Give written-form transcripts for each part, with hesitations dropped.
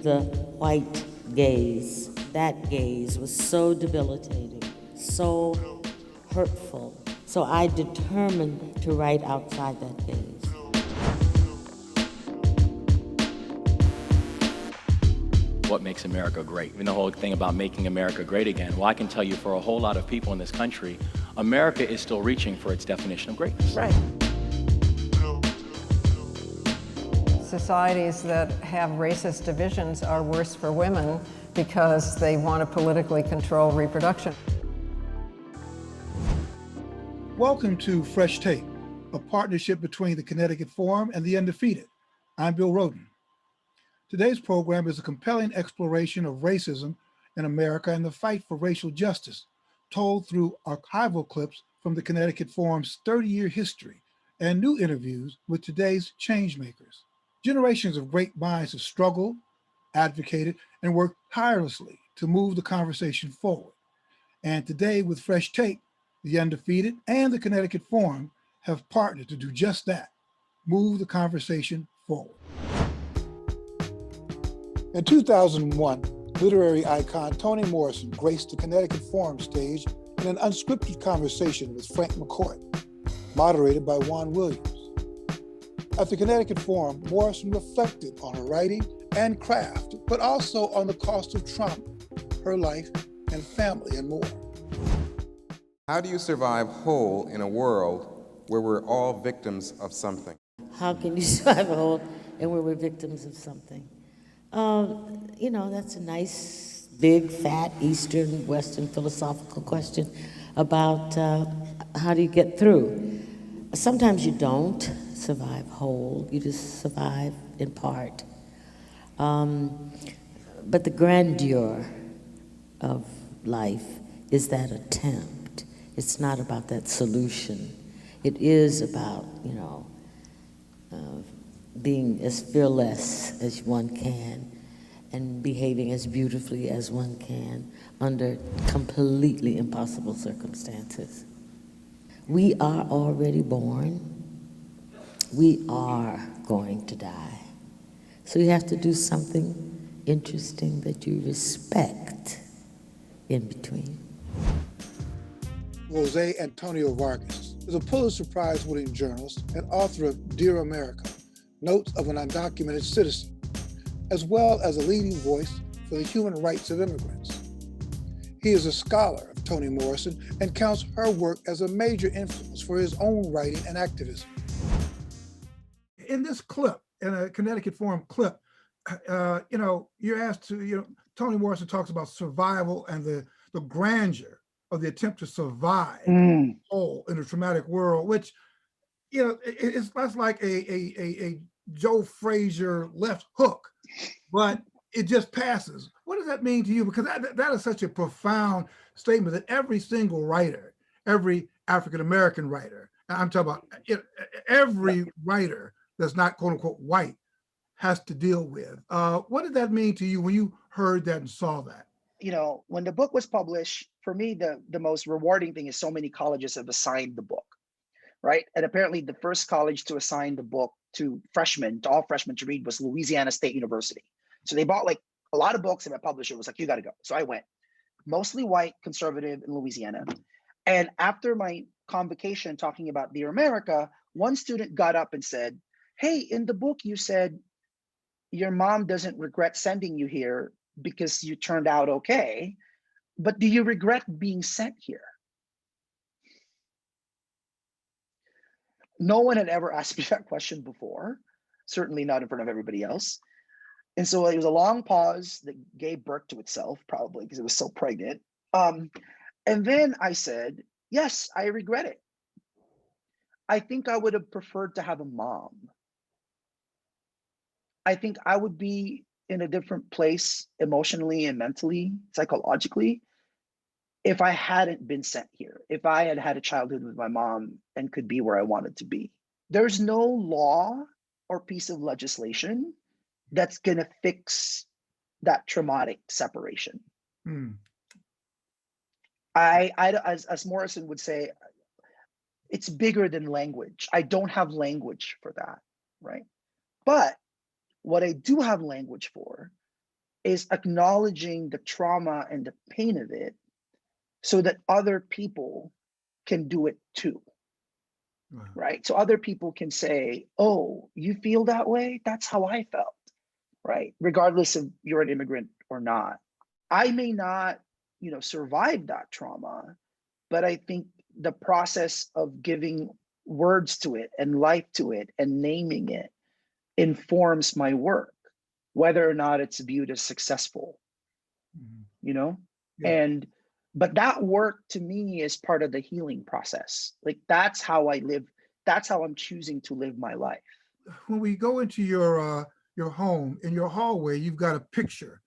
the white gaze. That gaze was so debilitating, so hurtful. So I determined to write outside that gaze. What makes America great? And the whole thing about making America great again. Well, I can tell you for a whole lot of people in this country, America is still reaching for its definition of greatness. Right. Societies that have racist divisions are worse for women because they want to politically control reproduction. Welcome to Fresh Take, a partnership between the Connecticut Forum and the Undefeated. I'm Bill Rhoden. Today's program is a compelling exploration of racism in America and the fight for racial justice, told through archival clips from the Connecticut Forum's 30-year history and new interviews with today's changemakers. Generations of great minds have struggled, advocated, and worked tirelessly to move the conversation forward. And today, with Fresh Take, the Undefeated and the Connecticut Forum have partnered to do just that, move the conversation forward. In 2001, literary icon Toni Morrison graced the Connecticut Forum stage in an unscripted conversation with Frank McCourt, moderated by Juan Williams. At the Connecticut Forum, Morrison reflected on her writing and craft, but also on the cost of trauma, her life and family, and more. How do you survive whole in a world where we're all victims of something? How can you survive a whole and where we're victims of something? That's a nice, big, fat, Eastern, Western philosophical question about how do you get through. Sometimes you don't survive whole, you just survive in part. But the grandeur of life is that attempt. It's not about that solution. It is about, being as fearless as one can and behaving as beautifully as one can under completely impossible circumstances. We are already born. We are going to die. So you have to do something interesting that you respect in between. Jose Antonio Vargas is a Pulitzer Prize-winning journalist and author of Dear America, Notes of an Undocumented Citizen, as well as a leading voice for the human rights of immigrants. He is a scholar of Toni Morrison and counts her work as a major influence for his own writing and activism. In this clip, in a Connecticut Forum clip, you're asked to, Toni Morrison talks about survival and the grandeur of the attempt to survive whole in a traumatic world, which, that's like a Joe Frazier left hook, but it just passes. What does that mean to you? Because that is such a profound statement that every single writer, every African-American writer, I'm talking about every writer that's not quote unquote white has to deal with. What did that mean to you when you heard that and saw that? When the book was published, for me, the most rewarding thing is so many colleges have assigned the book, right? And apparently the first college to assign the book to all freshmen to read was Louisiana State University. So they bought like a lot of books, and my publisher was like, you got to go. So I went, mostly white, conservative in Louisiana. And after my convocation talking about Dear America, one student got up and said, hey, in the book, you said your mom doesn't regret sending you here because you turned out okay, but do you regret being sent here? No one had ever asked me that question before, certainly not in front of everybody else. And so it was a long pause that gave birth to itself, probably because it was so pregnant. And then I said, yes, I regret it. I think I would have preferred to have a mom. I think I would be in a different place emotionally and mentally, psychologically, if I hadn't been sent here, if I had had a childhood with my mom and could be where I wanted to be. There's no law or piece of legislation that's going to fix that traumatic separation. As Morrison would say, it's bigger than language. I don't have language for that, right? But what I do have language for is acknowledging the trauma and the pain of it so that other people can do it too. Wow. Right? So other people can say, oh, you feel that way? That's how I felt, right? Regardless of you're an immigrant or not. I may not, survive that trauma, but I think the process of giving words to it and life to it and naming it informs my work, whether or not it's viewed as successful, Yeah. And but that work to me is part of the healing process. Like that's how I live. That's how I'm choosing to live my life. When we go into your home, in your hallway, you've got a picture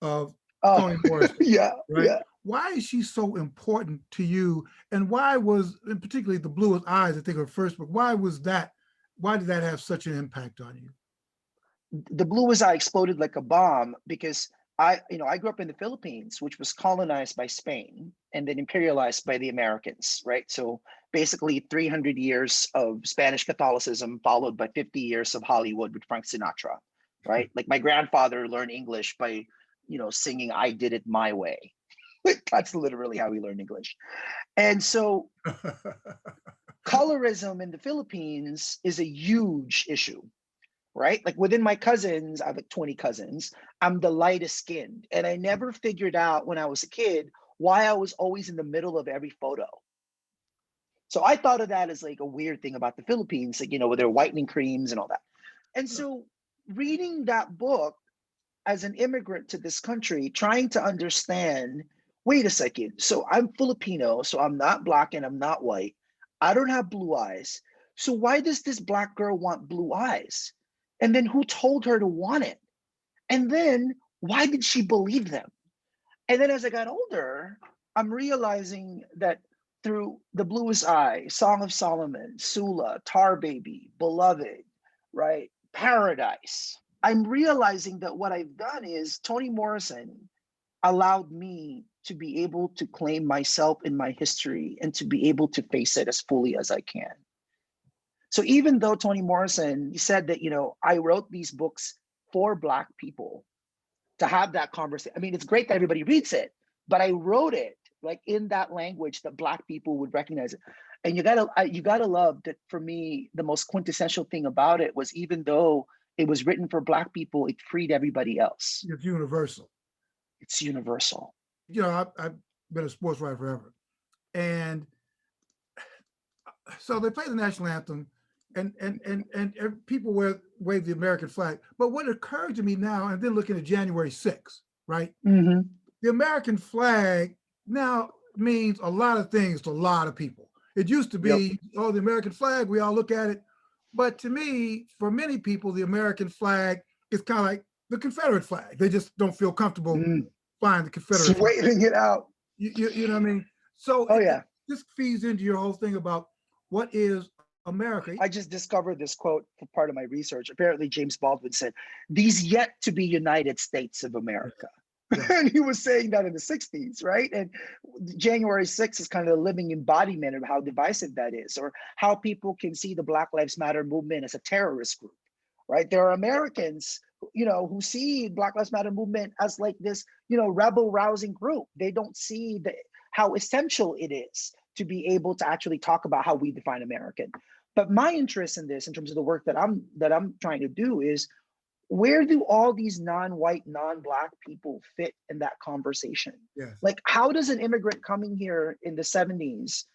of Toni Morrison, yeah, right? yeah. Why is she so important to you? And why was, and particularly The Bluest Eyes, I think her first book, why did that have such an impact on you? The Bluest Eye exploded like a bomb because I grew up in the Philippines, which was colonized by Spain and then imperialized by the Americans, right? So basically 300 years of Spanish Catholicism followed by 50 years of Hollywood with Frank Sinatra, right? Like my grandfather learned English by, singing I Did It My Way. That's literally how he learned English. And so colorism in the Philippines is a huge issue, right? Like within my cousins, I have like 20 cousins, I'm the lightest skinned. And I never figured out when I was a kid why I was always in the middle of every photo. So I thought of that as like a weird thing about the Philippines, like, with their whitening creams and all that. And so reading that book as an immigrant to this country, trying to understand, wait a second, so I'm Filipino, so I'm not Black and I'm not white. I don't have blue eyes. So why does this Black girl want blue eyes? And then who told her to want it? And then why did she believe them? And then as I got older, I'm realizing that through The Bluest Eye, Song of Solomon, Sula, Tar Baby, Beloved, right? Paradise. I'm realizing that what I've done is Toni Morrison allowed me to be able to claim myself in my history and to be able to face it as fully as I can. So even though Toni Morrison said that, I wrote these books for Black people to have that conversation. I mean, it's great that everybody reads it, but I wrote it like in that language that Black people would recognize it. And you gotta love that. For me, the most quintessential thing about it was, even though it was written for Black people, it freed everybody else. It's universal. It's universal. I've been a sports writer forever. And so they play the national anthem and people wave the American flag. But what occurred to me now, and then looking at January 6th, right? Mm-hmm. The American flag now means a lot of things to a lot of people. It used to be, the American flag, we all look at it. But to me, for many people, the American flag is kind of like the Confederate flag. They just don't feel comfortable flying the Confederate flag. Waving it out. You know what I mean? So this feeds into your whole thing about what is America. I just discovered this quote for part of my research. Apparently, James Baldwin said, "These yet to be United States of America." And he was saying that in the 60s, right? And January 6th is kind of a living embodiment of how divisive that is, or how people can see the Black Lives Matter movement as a terrorist group, right? There are Americans, who see Black Lives Matter movement as like this, rebel rousing group. They don't see how essential it is to be able to actually talk about how we define American. But my interest in this, in terms of the work that I'm trying to do, is where do all these non-white, non-Black people fit in that conversation? Yes. Like, how does an immigrant coming here in the 70s,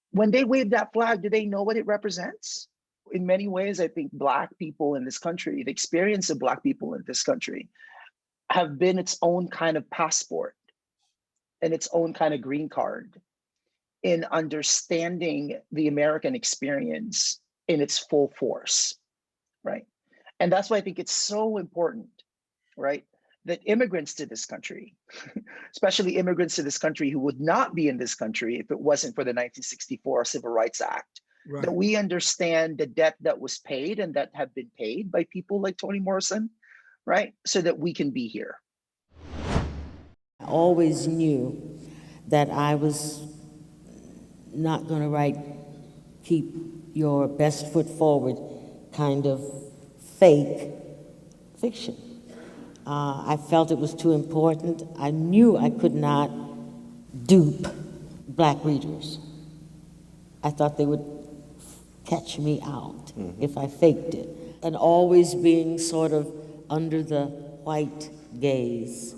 when they wave that flag, do they know what it represents? In many ways, I think Black people in this country, the experience of Black people in this country, have been its own kind of passport and its own kind of green card in understanding the American experience in its full force, right? And that's why I think it's so important, right, that immigrants to this country, especially immigrants to this country who would not be in this country if it wasn't for the 1964 Civil Rights Act, that we understand the debt that was paid and that have been paid by people like Toni Morrison, right, so that we can be here. I always knew that I was not going to write keep your best foot forward kind of fake fiction. I felt it was too important. I knew I could not dupe black readers. I thought they would catch me out if I faked it. And always being sort of under the white gaze.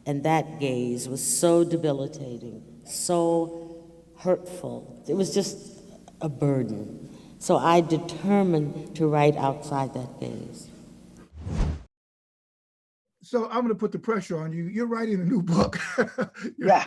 And that gaze was so debilitating, so hurtful. It was just a burden. So I determined to write outside that gaze. So I'm going to put the pressure on you. You're writing a new book. Yeah.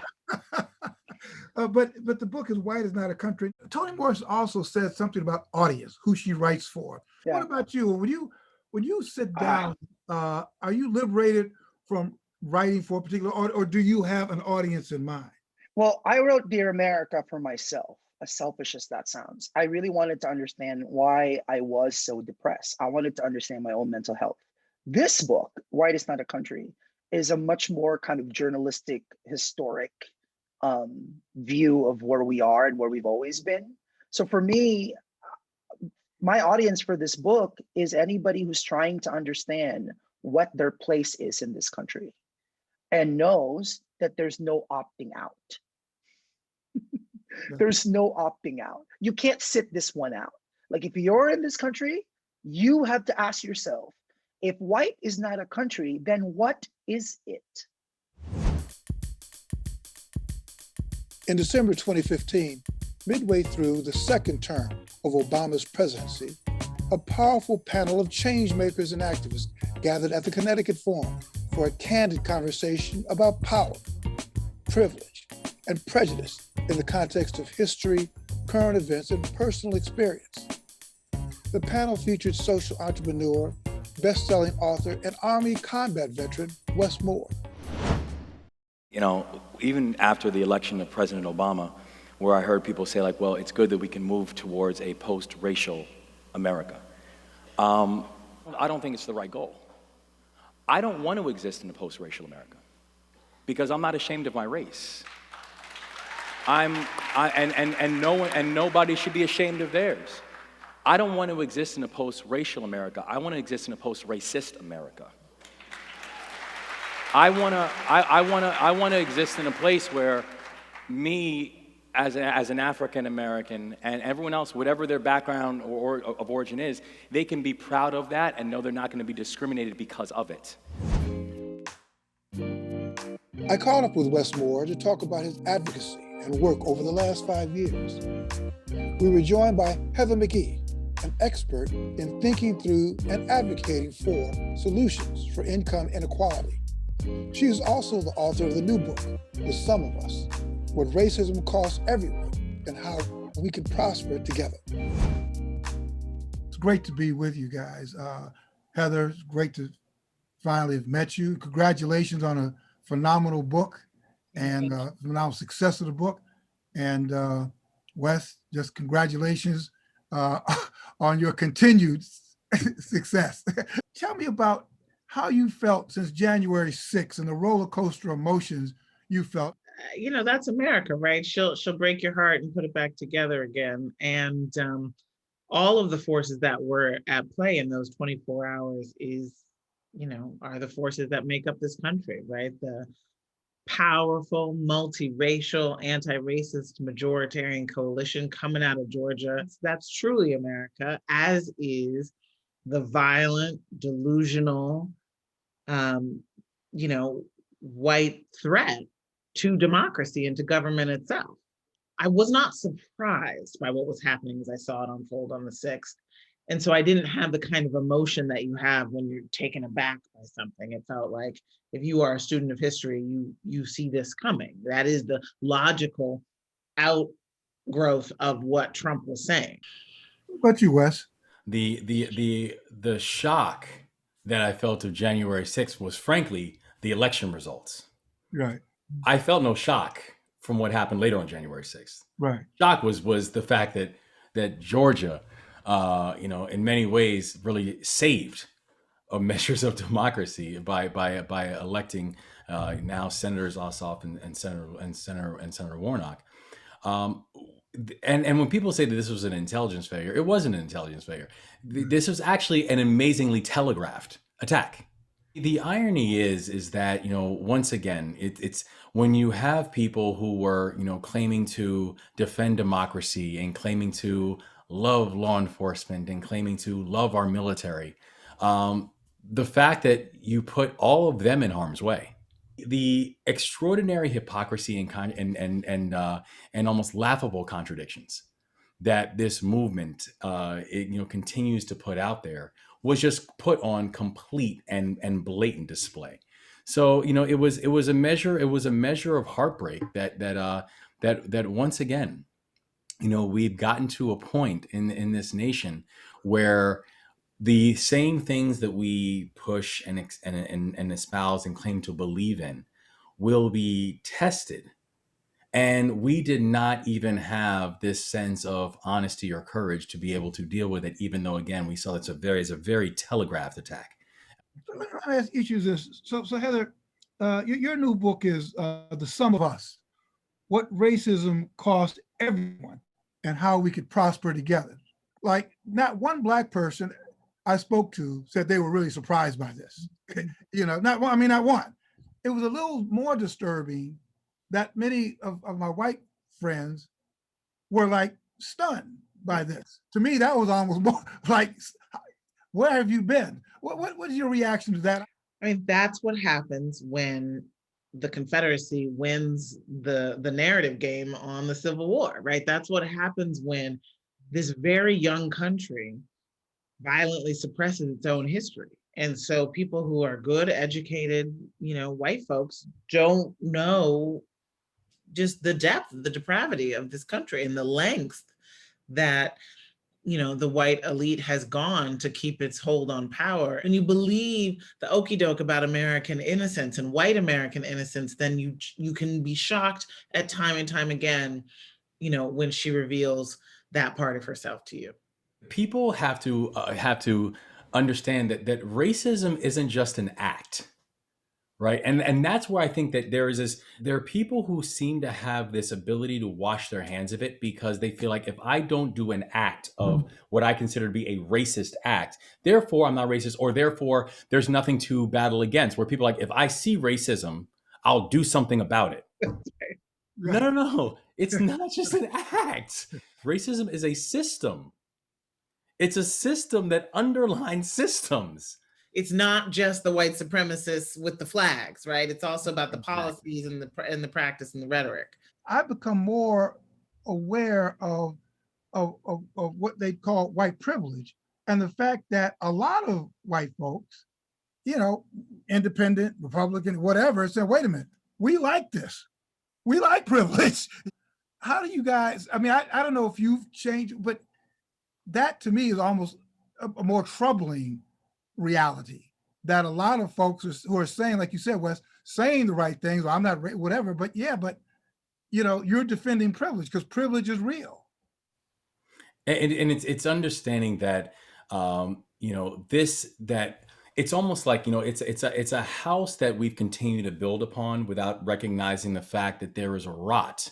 But the book is White is Not a Country. Toni Morrison also said something about audience, who she writes for. Yeah. What about you? When you sit down, are you liberated from writing for a particular audience, or do you have an audience in mind? Well, I wrote Dear America for myself, as selfish as that sounds. I really wanted to understand why I was so depressed. I wanted to understand my own mental health. This book, White is Not a Country, is a much more kind of journalistic, historic view of where we are and where we've always been. So for me, my audience for this book is anybody who's trying to understand what their place is in this country and knows that there's no opting out. There's no opting out. You can't sit this one out. Like, if you're in this country, you have to ask yourself, if white is not a country, then what is it? In December 2015, midway through the second term of Obama's presidency, a powerful panel of change makers and activists gathered at the Connecticut Forum for a candid conversation about power, privilege, and prejudice in the context of history, current events, and personal experience. The panel featured social entrepreneur, best-selling author, and Army combat veteran, Wes Moore. You know, even after the election of President Obama, where I heard people say, like, well, it's good that we can move towards a post-racial America. I don't think it's the right goal. I don't want to exist in a post-racial America because I'm not ashamed of my race. Nobody should be ashamed of theirs. I don't want to exist in a post-racial America. I want to exist in a post-racist America. I want to exist in a place where me, as an African American, and everyone else, whatever their background or of origin is, they can be proud of that and know they're not going to be discriminated because of it. I caught up with Wes Moore to talk about his advocacy and work over the last 5 years. We were joined by Heather McGhee, an expert in thinking through and advocating for solutions for income inequality. She is also the author of the new book, The Sum of Us, What Racism Costs Everyone and How We Can Prosper Together. It's great to be with you guys. Heather, it's great to finally have met you. Congratulations on a phenomenal book and phenomenal success of the book. And Wes, just congratulations on your continued success. Tell me about how you felt since January 6th and the roller coaster emotions you felt. You know, that's America, right? She'll break your heart and put it back together again. And all of the forces that were at play in those 24 hours are the forces that make up this country, right? The powerful, multiracial, anti-racist majoritarian coalition coming out of Georgia. That's truly America, as is the violent, delusional, white threat to democracy and to government itself. I was not surprised by what was happening as I saw it unfold on the 6th. And so I didn't have the kind of emotion that you have when you're taken aback by something. It felt like if you are a student of history, you see this coming. That is the logical outgrowth of what Trump was saying. What about you, Wes? The shock that I felt of January 6th was frankly the election results. Right. I felt no shock from what happened later on January 6th. Right. Shock was the fact that Georgia, in many ways really saved measures of democracy by electing now Senators Ossoff and Senator Warnock. And when people say that this was an intelligence failure, it wasn't an intelligence failure. This was actually an amazingly telegraphed attack. The irony is that, once again, it's when you have people who were, claiming to defend democracy and claiming to love law enforcement and claiming to love our military, um, the fact that you put all of them in harm's way, the extraordinary hypocrisy and almost laughable contradictions that this movement continues to put out there was just put on complete and blatant display. So it was a measure of heartbreak that once again, we've gotten to a point in this nation where the same things that we push and espouse and claim to believe in will be tested. And we did not even have this sense of honesty or courage to be able to deal with it, even though, again, we saw it's a very telegraphed attack. So let me ask issues this. So Heather, your new book is The Sum of Us: What Racism Cost Everyone and How We Could Prosper Together. Like, not one Black person I spoke to said they were really surprised by this. Not one. I mean, not one. It was a little more disturbing that many of my white friends were like stunned by this. To me, that was almost more like, where have you been? What is your reaction to that? I mean, that's what happens when the Confederacy wins the narrative game on the Civil War, right? That's what happens when this very young country violently suppresses its own history. And so people who are good, educated, white folks don't know just the depth, the depravity of this country and the lengths that, the white elite has gone to keep its hold on power. And you believe the okie doke about American innocence and white American innocence, then you can be shocked at time and time again, when she reveals that part of herself to you. People have to understand that racism isn't just an act, right? And that's where I think that there are people who seem to have this ability to wash their hands of it because they feel like, if I don't do an act of what I consider to be a racist act, therefore I'm not racist, or therefore there's nothing to battle against. Where people are like, if I see racism, I'll do something about it. No. It's not just an act. Racism is a system. It's a system that underlines systems. It's not just the white supremacists with the flags, right? It's also about the policies and the practice and the rhetoric. I've become more aware of what they call white privilege, and the fact that a lot of white folks, independent, Republican, whatever, said, wait a minute, we like this. We like privilege. How do you guys, I mean, I don't know if you've changed, but that to me is almost a more troubling reality, that a lot of folks who are saying, like you said, Wes, saying the right things, or I'm not, whatever, but you're defending privilege because privilege is real. And it's understanding that, that it's almost like, it's a house that we've continued to build upon without recognizing the fact that there is a rot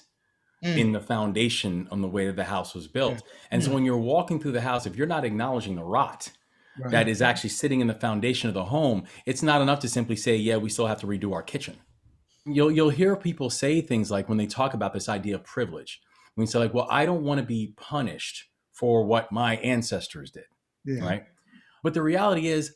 in the foundation on the way that the house was built. And so when you're walking through the house, if you're not acknowledging the rot that is actually sitting in the foundation of the home, it's not enough to simply say, yeah, we still have to redo our kitchen. You'll hear people say things like, when they talk about this idea of privilege, when you say like, well, I don't want to be punished for what my ancestors did, right? But the reality is,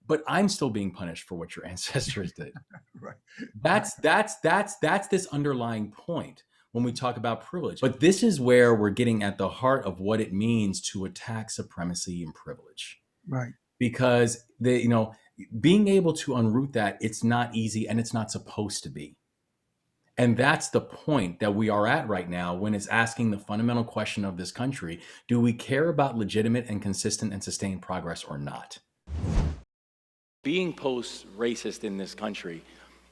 but I'm still being punished for what your ancestors did. Right. That's this underlying point when we talk about privilege. But this is where we're getting at the heart of what it means to attack supremacy and privilege. Right. Because being able to unroot that, it's not easy, and it's not supposed to be. And that's the point that we are at right now when it's asking the fundamental question of this country: do we care about legitimate and consistent and sustained progress or not? Being post-racist in this country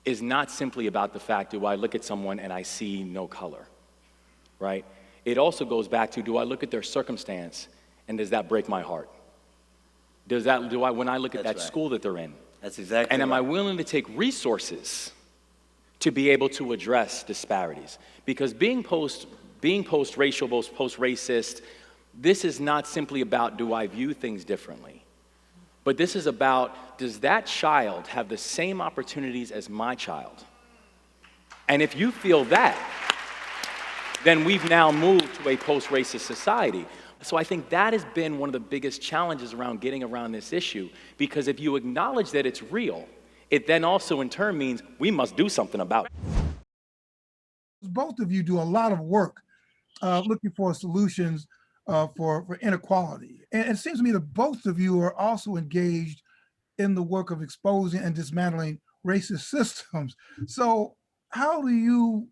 is not simply about the fact, do I look at someone and I see no color, right? It also goes back to, do I look at their circumstance and does that break my heart? When I look at that school that they're in? That's exactly And am right. I willing to take resources to be able to address disparities? Because being post-racial, post-racist, this is not simply about, do I view things differently? But this is about, does that child have the same opportunities as my child? And if you feel that, then we've now moved to a post-racist society. So I think that has been one of the biggest challenges around getting around this issue, because if you acknowledge that it's real, it then also in turn means we must do something about it. Both of you do a lot of work looking for solutions for inequality. And it seems to me that both of you are also engaged in the work of exposing and dismantling racist systems. So how do you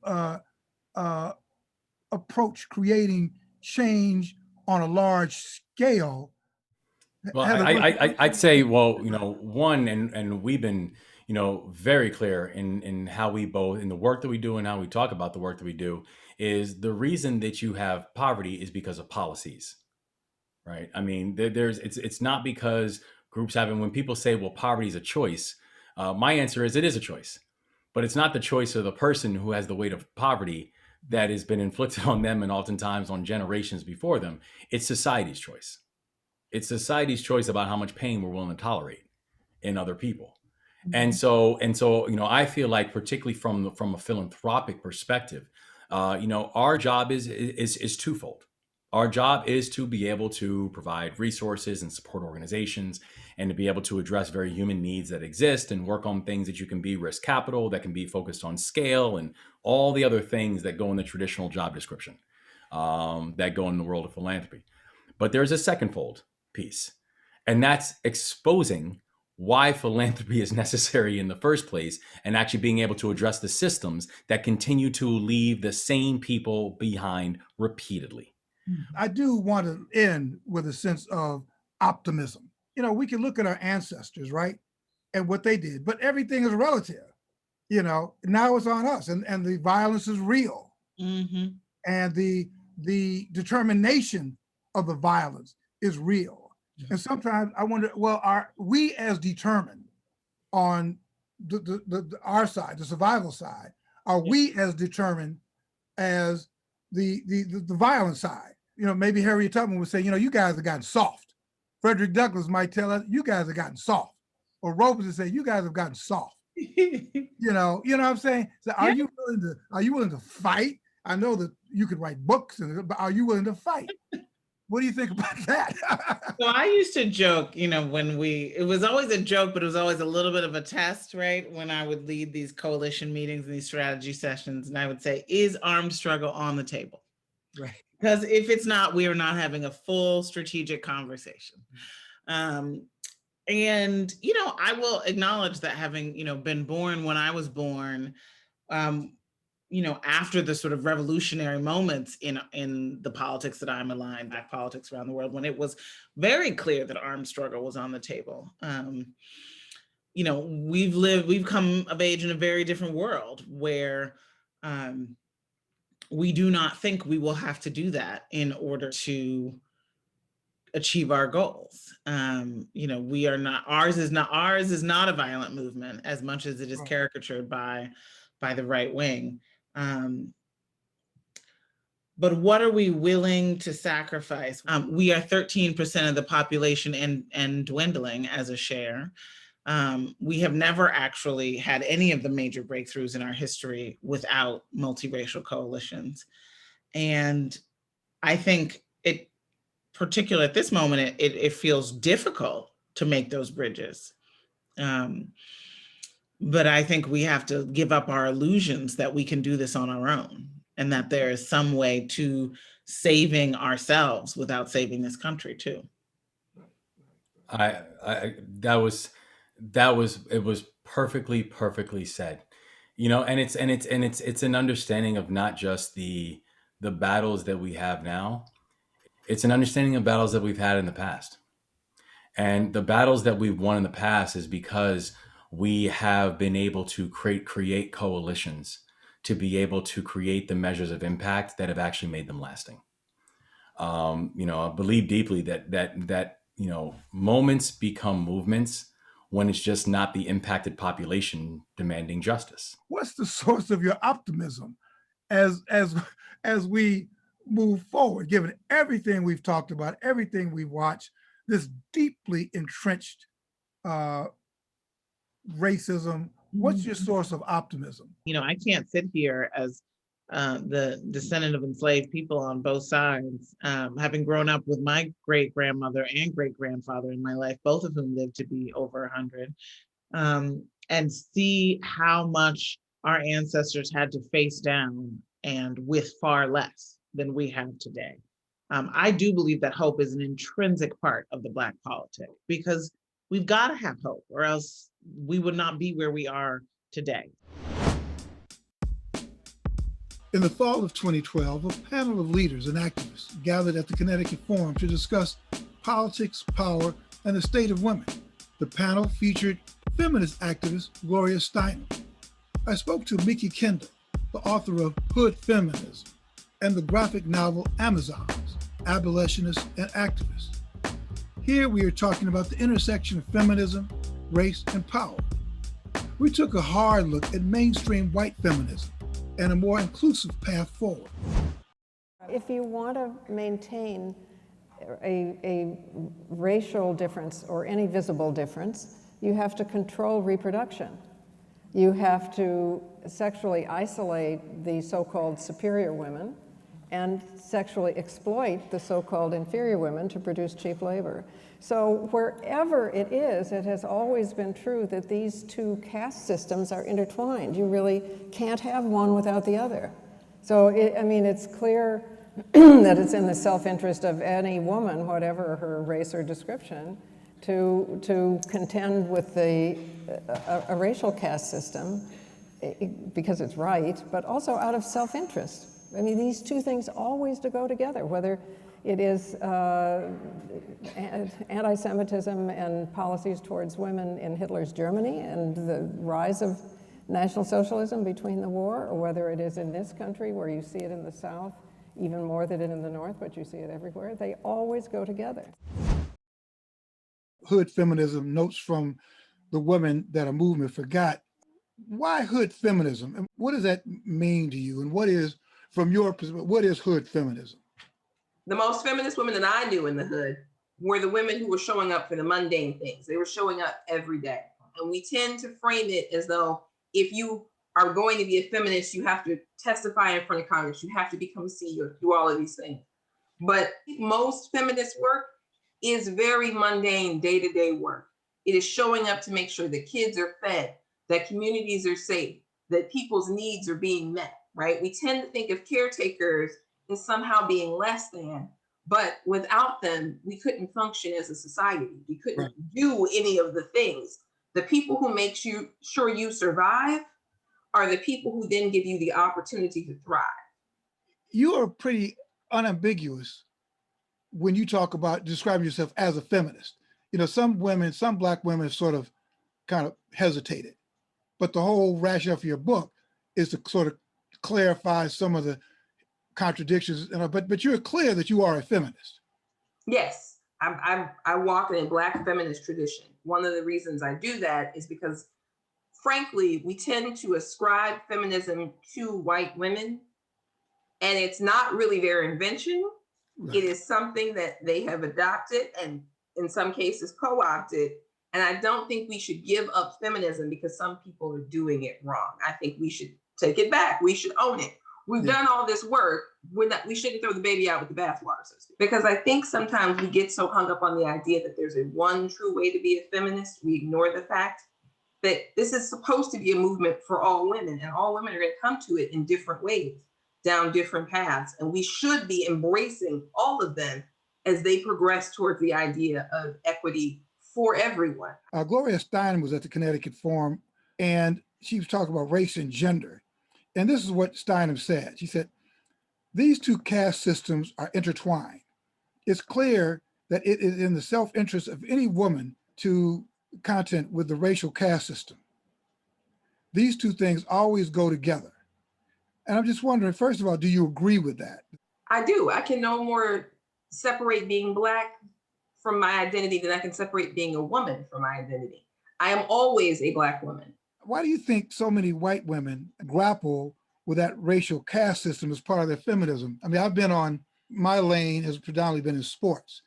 approach creating change on a large scale? Well, I'd say, well, one, and we've been, very clear in how we both, in the work that we do and how we talk about the work that we do, is the reason that you have poverty is because of policies, right? I mean, it's not because groups haven't, when people say, well, poverty is a choice, my answer is it is a choice, but it's not the choice of the person who has the weight of poverty that has been inflicted on them and oftentimes on generations before them. It's society's choice. It's society's choice about how much pain we're willing to tolerate in other people. And so, I feel like, particularly from a philanthropic perspective, our job is twofold. Our job is to be able to provide resources and support organizations, and to be able to address very human needs that exist and work on things that you can be risk capital, that can be focused on scale, and all the other things that go in the traditional job description, that go in the world of philanthropy. But there's a secondfold piece, and that's exposing why philanthropy is necessary in the first place, and actually being able to address the systems that continue to leave the same people behind repeatedly. I do want to end with a sense of optimism. We can look at our ancestors, right, and what they did, but everything is relative. Now it's on us, and the violence is real. Mm-hmm. And the determination of the violence is real. And sometimes I wonder, well, are we as determined on our side, the survival side, are we as determined as the violent side? Maybe Harriet Tubman would say, you guys have gotten soft. Frederick Douglass might tell us, you guys have gotten soft. Or Roberts would say, you guys have gotten soft. You know what I'm saying? So are you willing to fight? I know that you could write books, but are you willing to fight? What do you think about that? So I used to joke, it was always a joke, but it was always a little bit of a test, right? When I would lead these coalition meetings and these strategy sessions, and I would say, is armed struggle on the table? Right. Because if it's not, we are not having a full strategic conversation. And, I will acknowledge that, having, been born when I was born, after the sort of revolutionary moments in the politics that I'm aligned, Black politics around the world, when it was very clear that armed struggle was on the table. We've come of age in a very different world where we do not think we will have to do that in order to achieve our goals. We are not, ours is not a violent movement as much as it is caricatured by the right wing. But what are we willing to sacrifice? We are 13% of the population and dwindling as a share. We have never actually had any of the major breakthroughs in our history without multiracial coalitions. And I think particularly at this moment, it feels difficult to make those bridges. But I think we have to give up our illusions that we can do this on our own, and that there is some way to saving ourselves without saving this country too. It was perfectly said, and it's an understanding of not just the battles that we have now. It's an understanding of battles that we've had in the past. And the battles that we've won in the past is because we have been able to create coalitions to be able to create the measures of impact that have actually made them lasting. I believe deeply that moments become movements when it's just not the impacted population demanding justice. What's the source of your optimism as we move forward, given everything we've talked about, everything we've watched, this deeply entrenched racism? What's your source of optimism? You know, I can't sit here as the descendant of enslaved people on both sides, having grown up with my great grandmother and great grandfather in my life, both of whom lived to be over 100, and see how much our ancestors had to face down and with far less than we have today. I do believe that hope is an intrinsic part of the Black politic, because we've got to have hope, or else we would not be where we are today. In the fall of 2012, a panel of leaders and activists gathered at the Connecticut Forum to discuss politics, power, and the state of women. The panel featured feminist activist Gloria Steinem. I spoke to Mikki Kendall, the author of Hood Feminism and the graphic novel Amazons, Abolitionists and Activists. Here we are talking about the intersection of feminism, race, and power. We took a hard look at mainstream white feminism and a more inclusive path forward. If you want to maintain a racial difference or any visible difference, you have to control reproduction. You have to sexually isolate the so-called superior women and sexually exploit the so-called inferior women to produce cheap labor. So wherever it is, it has always been true that these two caste systems are intertwined. You really can't have one without the other. So, it's clear that it's in the self-interest of any woman, whatever her race or description, to contend with a racial caste system because it's right, but also out of self-interest. I mean, these two things always go together, whether it is anti-Semitism and policies towards women in Hitler's Germany and the rise of National Socialism between the war, or whether it is in this country where you see it in the South even more than in the North, but you see it everywhere. They always go together. Hood feminism, notes from the women that a movement forgot. Why hood feminism? And what does that mean to you? And what is, from your perspective, what is hood feminism? The most feminist women that I knew in the hood were the women who were showing up for the mundane things. They were showing up every day. And we tend to frame it as though if you are going to be a feminist, you have to testify in front of Congress, you have to become CEO, do all of these things. But most feminist work is very mundane, day-to-day work. It is showing up to make sure that kids are fed, that communities are safe, that people's needs are being met, right? We tend to think of caretakers as somehow being less than, but without them, we couldn't function as a society. We couldn't do any of the things. The people who make sure you survive are the people who then give you the opportunity to thrive. You are pretty unambiguous when you talk about describing yourself as a feminist. You know, some women, some Black women sort of kind of hesitated, but the whole rationale for your book is to sort of clarify some of the contradictions, but you're clear that you are a feminist. Yes, I walk in a Black feminist tradition. One of the reasons I do that is because, frankly, we tend to ascribe feminism to white women, and it's not really their invention. Right. It is something that they have adopted and in some cases co-opted. And I don't think we should give up feminism because some people are doing it wrong. I think we should take it back. We should own it. We've done all this work. We shouldn't throw the baby out with the bathwater, so to speak. Because I think sometimes we get so hung up on the idea that there's a one true way to be a feminist, we ignore the fact that this is supposed to be a movement for all women, and all women are going to come to it in different ways, down different paths. And we should be embracing all of them as they progress towards the idea of equity for everyone. Gloria Steinem was at the Connecticut Forum, and she was talking about race and gender. And this is what Steinem said. She said, these two caste systems are intertwined. It's clear that it is in the self-interest of any woman to contend with the racial caste system. These two things always go together. And I'm just wondering, first of all, do you agree with that? I do. I can no more separate being Black from my identity than I can separate being a woman from my identity. I am always a Black woman. Why do you think so many white women grapple with that racial caste system as part of their feminism? I mean, I've been on, my lane has predominantly been in sports.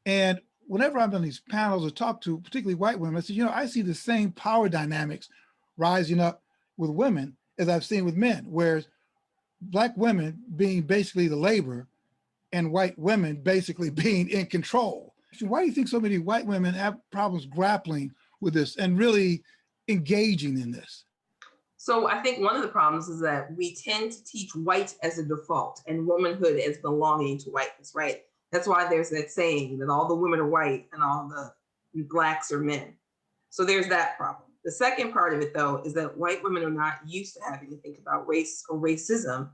And whenever I'm on these panels or talk to particularly white women, I say, I see the same power dynamics rising up with women as I've seen with men, whereas Black women being basically the labor and white women basically being in control. So why do you think so many white women have problems grappling with this and really engaging in this? So I think one of the problems is that we tend to teach white as a default and womanhood as belonging to whiteness, right? That's why there's that saying that all the women are white and all the Blacks are men. So there's that problem. The second part of it, though, is that white women are not used to having to think about race or racism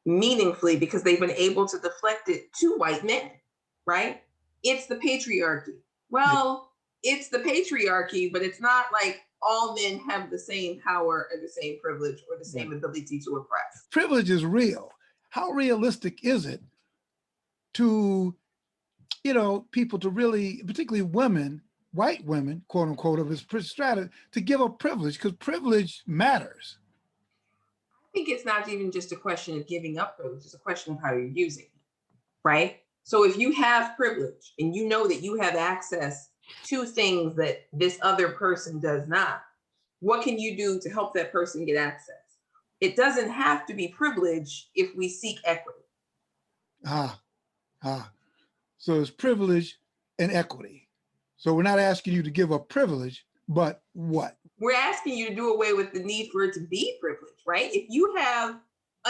meaningfully because they've been able to deflect it to white men, right? It's the patriarchy. Well, it's the patriarchy, but it's not like all men have the same power or the same privilege or the same ability to oppress. Privilege is real. How realistic is it to, people to really, particularly women, white women, quote unquote, of this strata, to give up privilege, because privilege matters? I think it's not even just a question of giving up privilege, it's a question of how you're using it, right? So if you have privilege and you know that you have access to things that this other person does not, what can you do to help that person get access? It doesn't have to be privilege if we seek equity. So it's privilege and equity. So we're not asking you to give up privilege, but what? We're asking you to do away with the need for it to be privilege, right? If you have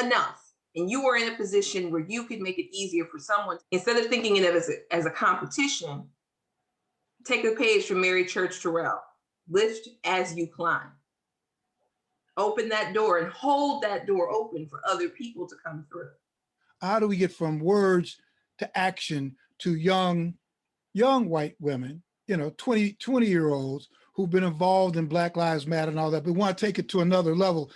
enough and you are in a position where you could make it easier for someone, instead of thinking of it as a competition, take a page from Mary Church Terrell. Lift as you climb. Open that door and hold that door open for other people to come through. How do we get from words to action to young white women, 20-year-olds who've been involved in Black Lives Matter and all that, but want to take it to another level,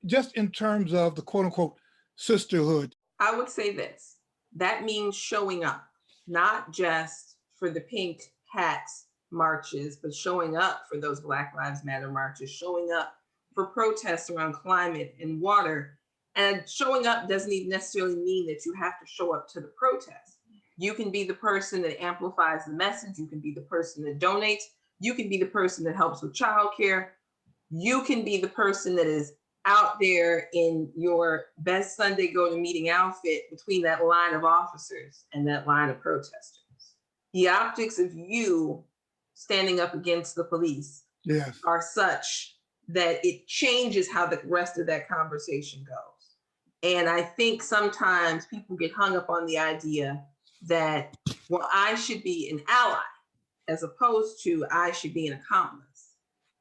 just in terms of the quote unquote sisterhood? I would say this, that means showing up, not just for the pink hats marches, but showing up for those Black Lives Matter marches, showing up for protests around climate and water. And showing up doesn't even necessarily mean that you have to show up to the protest. You can be the person that amplifies the message. You can be the person that donates. You can be the person that helps with childcare. You can be the person that is out there in your best Sunday go to meeting outfit between that line of officers and that line of protesters. The optics of you standing up against the police are such that it changes how the rest of that conversation goes. And I think sometimes people get hung up on the idea that, well, I should be an ally as opposed to I should be an accomplice.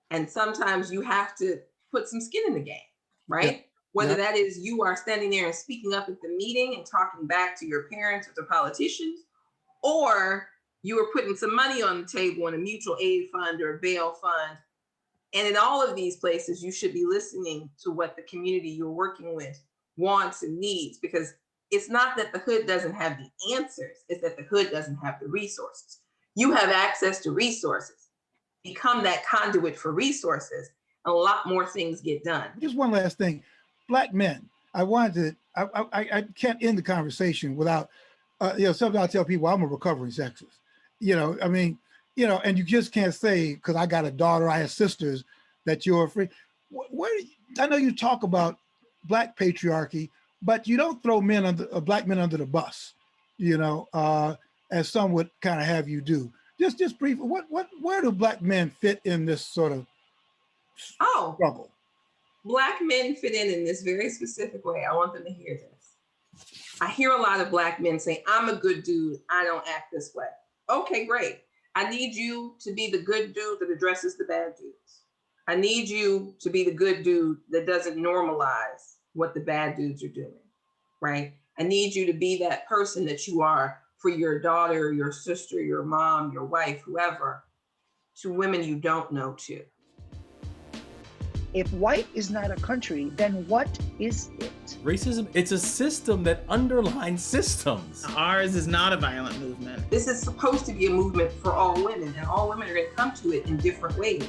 And sometimes you have to put some skin in the game, right? Whether that is you are standing there and speaking up at the meeting and talking back to your parents or to politicians, or you are putting some money on the table in a mutual aid fund or a bail fund. And in all of these places, you should be listening to what the community you're working with wants and needs, because it's not that the hood doesn't have the answers, it's that the hood doesn't have the resources. You have access to resources. Become that conduit for resources, and a lot more things get done. Just one last thing. Black men, I can't end the conversation without, something I tell people, I'm a recovering sexist. And you just can't say, because I got a daughter, I have sisters, that you're free. I know you talk about Black patriarchy, but you don't throw Black men under the bus, as some would kind of have you do. Just brief, where do Black men fit in this sort of struggle? Black men fit in this very specific way. I want them to hear this. I hear a lot of Black men say, I'm a good dude, I don't act this way. Okay, great. I need you to be the good dude that addresses the bad dudes. I need you to be the good dude that doesn't normalize what the bad dudes are doing, right? I need you to be that person that you are for your daughter, your sister, your mom, your wife, whoever, to women you don't know too. If white is not a country, then what is it? Racism, it's a system that underlines systems. Ours is not a violent movement. This is supposed to be a movement for all women, and all women are going to come to it in different ways.